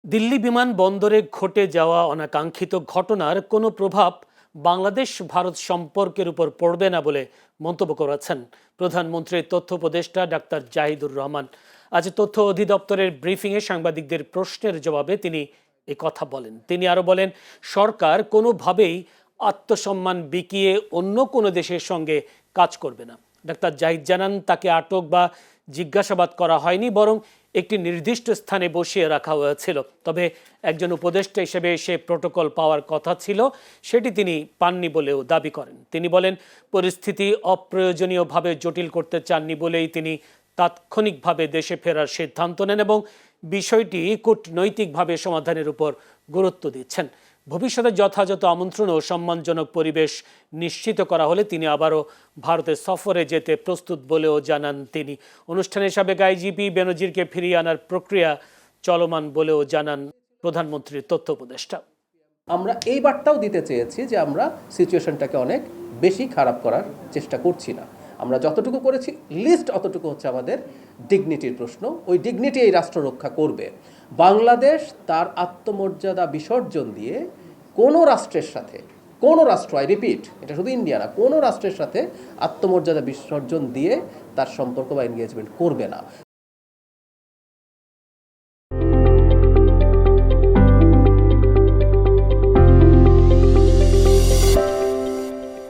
দিল্লি বিমানবন্দরে ঘটে যাওয়া অনাকাঙ্ক্ষিত ঘটনার কোনো প্রভাব বাংলাদেশ ভারত সম্পর্কের উপর পড়বে না বলে মন্তব্য করেছেন প্রধানমন্ত্রীর তথ্য উপদেষ্টা ডাক্তার জাহিদুর রহমান। আজ তথ্য অধিদপ্তরের ব্রিফিংয়ে সাংবাদিকদের প্রশ্নের জবাবে তিনি কথা বলেন। তিনি আরো বলেন, সরকার কোনোভাবেই আত্মসম্মান বিকিয়ে অন্য কোনো দেশের সঙ্গে কাজ করবে না। ডাক্তার জাহিদ জানান, তাকে আটক বা জিজ্ঞাসাবাদ করা হয়নি, বরং একটি নির্দিষ্ট স্থানে বসিয়ে রাখা হয়েছিল। তবে একজন উপদেষ্টা হিসেবে সে প্রোটোকল পাওয়ার কথা ছিল, সেটি তিনি পাননি বলেও দাবি করেন। তিনি বলেন, পরিস্থিতি অপ্রয়োজনীয়ভাবে জটিল করতে চাননি বলেই তিনি তাৎক্ষণিকভাবে দেশে ফেরার সিদ্ধান্ত নেন এবং বিষয়টি কূটনৈতিকভাবে সমাধানের উপর গুরুত্ব দিচ্ছেন। ভবিষ্যতে যথাযথ আমন্ত্রণ ও সম্মানজনক পরিবেশ নিশ্চিত করা হলে তিনি আবারও ভারতের সফরে যেতে প্রস্তুত বলেও জানান তিনি। অনুষ্ঠানে সাবেক আইজিপি বেনজিরকে ফিরিয়ে আনার প্রক্রিয়া চলমান বলেও জানান প্রধানমন্ত্রীর তথ্য উপদেষ্টা। আমরা এই বার্তাও দিতে চেয়েছি যে আমরা সিচুয়েশনটাকে অনেক বেশি খারাপ করার চেষ্টা করছি না। আমরা যতটুকু করেছি লিস্ট অতটুকু হচ্ছে আমাদের ডিগনিটির প্রশ্ন। ওই ডিগনিটি এই রাষ্ট্র রক্ষা করবে। বাংলাদেশ তার আত্মমর্যাদা বিসর্জন দিয়ে কোনো রাষ্ট্রের সাথে, কোনো রাষ্ট্র, আই রিপিট, এটা শুধু ইন্ডিয়া না, কোনো রাষ্ট্রের সাথে আত্মমর্যাদা বিসর্জন দিয়ে তার সম্পর্ক বা এনগেজমেন্ট করবে না।